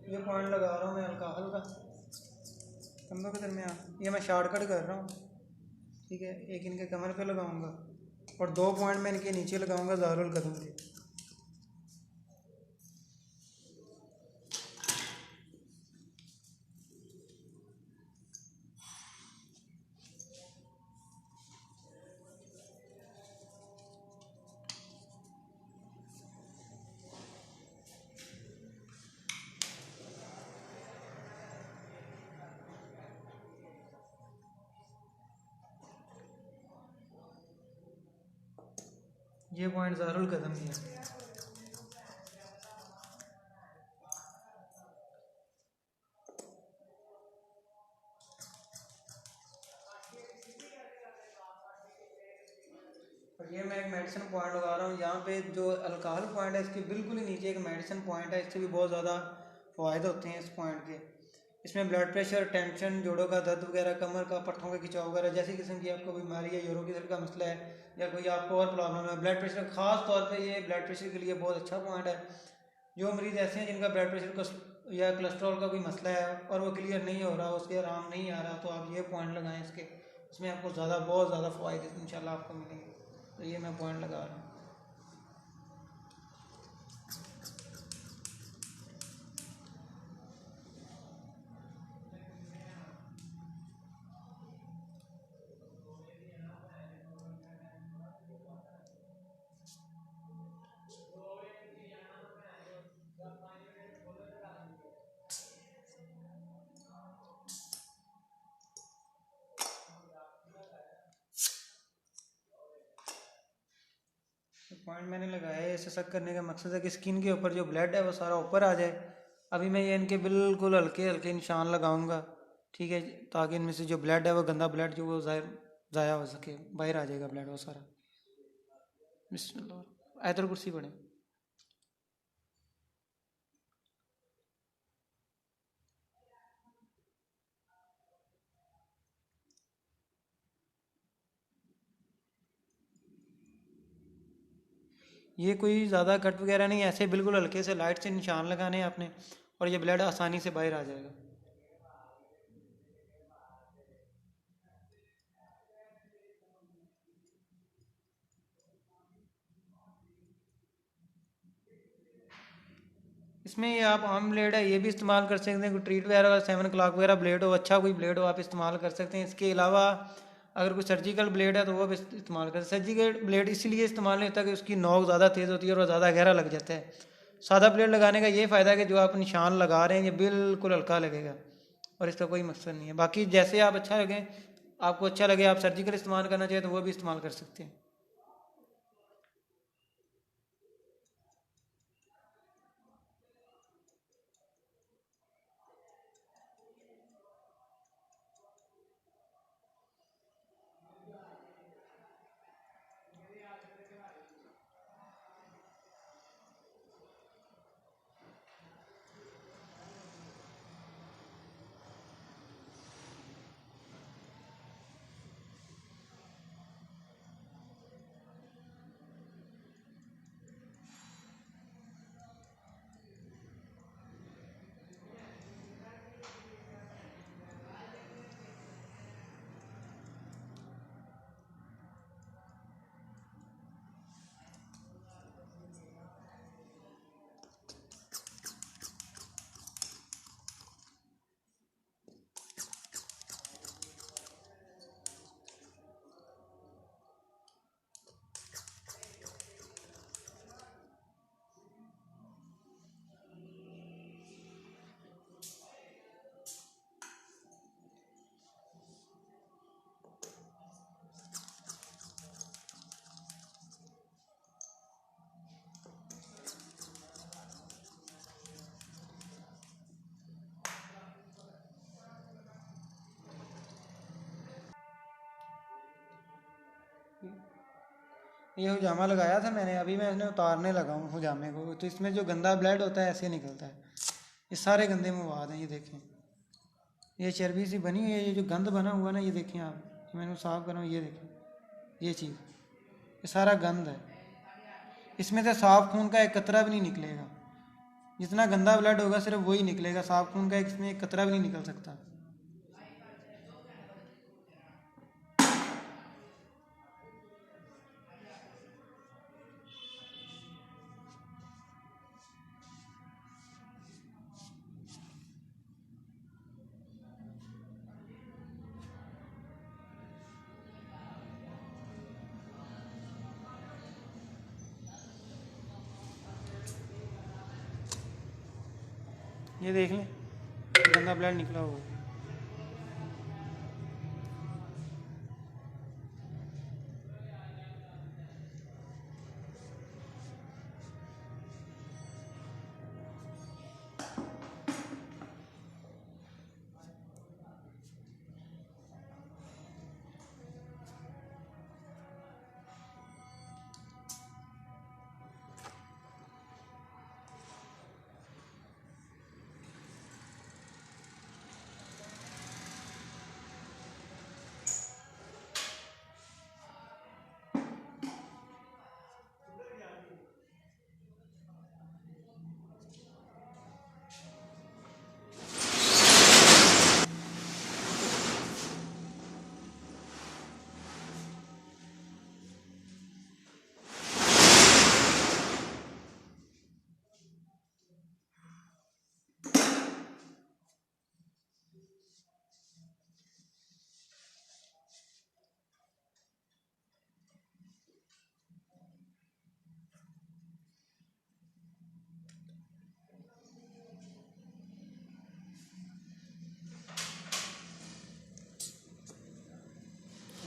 ये पॉइंट लगा रहा हूँ मैं हल्का हल्का कंधों के दरमियान। ये मैं शॉर्टकट कर रहा हूँ, ठीक है। एक इनके कमर पे लगाऊंगा और 2 पॉइंट मैं इनके नीचे लगाऊंगा ज़ारुल कदम के। ये पॉइंट ज़ारुल कदम की है। और ये मैं एक मेडिसिन पॉइंट लगा रहा हूँ यहाँ पे। जो अल्कोहल पॉइंट है इसके बिल्कुल ही नीचे एक मेडिसिन पॉइंट है, इससे भी बहुत ज़्यादा फ़ायदे होते हैं इस पॉइंट के। इसमें ब्लड प्रेशर, टेंशन, जोड़ों का दर्द वगैरह, कमर का पट्टों का खिंचाव वगैरह, जैसी किस्म की आपको बीमारी है, यूरों की दिल का मसला है या कोई आपको और प्रॉब्लम है, ब्लड प्रेशर, ख़ास तौर पे ये ब्लड प्रेशर के लिए बहुत अच्छा पॉइंट है। जो मरीज़ ऐसे हैं जिनका ब्लड प्रेशर या कोलेस्ट्रॉल का कोई मसला है और वो क्लियर नहीं हो रहा, उसके आराम नहीं आ रहा, तो आप ये पॉइंट लगाएं इसके। इसमें आपको बहुत ज़्यादा फ़ायदे इंशाल्लाह आपको मिलेंगे। तो ये मैं पॉइंट लगा रहा हूँ। पॉइंट मैंने लगाया है, इसे सक करने का मकसद है कि स्किन के ऊपर जो ब्लड है वो सारा ऊपर आ जाए। अभी मैं ये इनके बिल्कुल हल्के हल्के निशान लगाऊंगा, ठीक है, ताकि इनमें से जो ब्लड है वो गंदा ब्लड जो वो ज़ाया हो सके, बाहर आ जाएगा ब्लड वो सारा। बिस्मिल्लाह, आयतुल कुर्सी पढ़े। ये कोई ज़्यादा कट वगैरह नहीं, ऐसे बिल्कुल हल्के से लाइट से निशान लगाने हैं आपने और ये ब्लड आसानी से बाहर आ जाएगा। इसमें ये आप आम ब्लेड है ये भी इस्तेमाल कर सकते हैं, कोई ट्रीट वगैरह 7 o'clock वगैरह ब्लेड हो, अच्छा कोई ब्लेड हो आप इस्तेमाल कर सकते हैं। इसके अलावा अगर कोई सर्जिकल ब्लेड है तो वो भी इस्तेमाल कर। सर्जिकल ब्लेड इसलिए इस्तेमाल नहीं होता कि उसकी नोक ज़्यादा तेज़ होती है और वो ज़्यादा गहरा लग जाता है। सादा ब्लेड लगाने का ये फ़ायदा है कि जो आप निशान लगा रहे हैं ये बिल्कुल हल्का लगेगा और इसका कोई मकसद नहीं है। बाकी जैसे आप अच्छा लगे, आपको अच्छा लगे, आप सर्जिकल इस्तेमाल करना चाहिए तो वो भी इस्तेमाल कर सकते हैं। ये हुजामा लगाया था मैंने, अभी मैं इसने उतारने लगा हूँ हुजामे को। तो इसमें जो गंदा ब्लड होता है ऐसे निकलता है, ये सारे गंदे मवाद हैं। ये देखें, ये चर्बी सी बनी हुई है, ये जो गंद बना हुआ ना, ये देखें आप, मैंने साफ कर रहा हूँ, ये देखें, ये चीज़, ये सारा गंद है। इसमें से साफ खून का एक कतरा भी नहीं निकलेगा। जितना गंदा ब्लड होगा सिर्फ वही निकलेगा, साफ खून का इसमें एक कतरा भी नहीं निकल सकता। ये देख लें, गंदा ब्लड निकला हुआ है।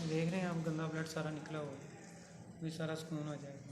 देख रहे हैं आप, गंदा ब्लड सारा निकला हुआ है, भी सारा सुकून आ जाएगा।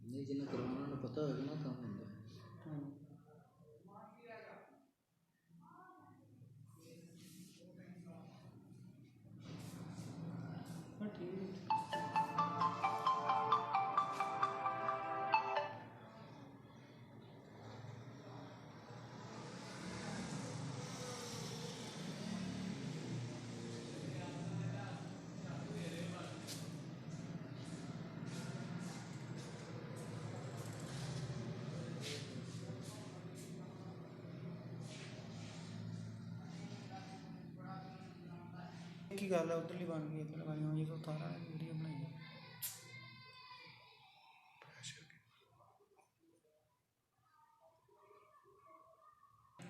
नहीं जिन्हें करवाना उन्हें पता होगा ना काम होंगे। की गल है, उधरली बन गई, इधर वाली ये तो उतारा।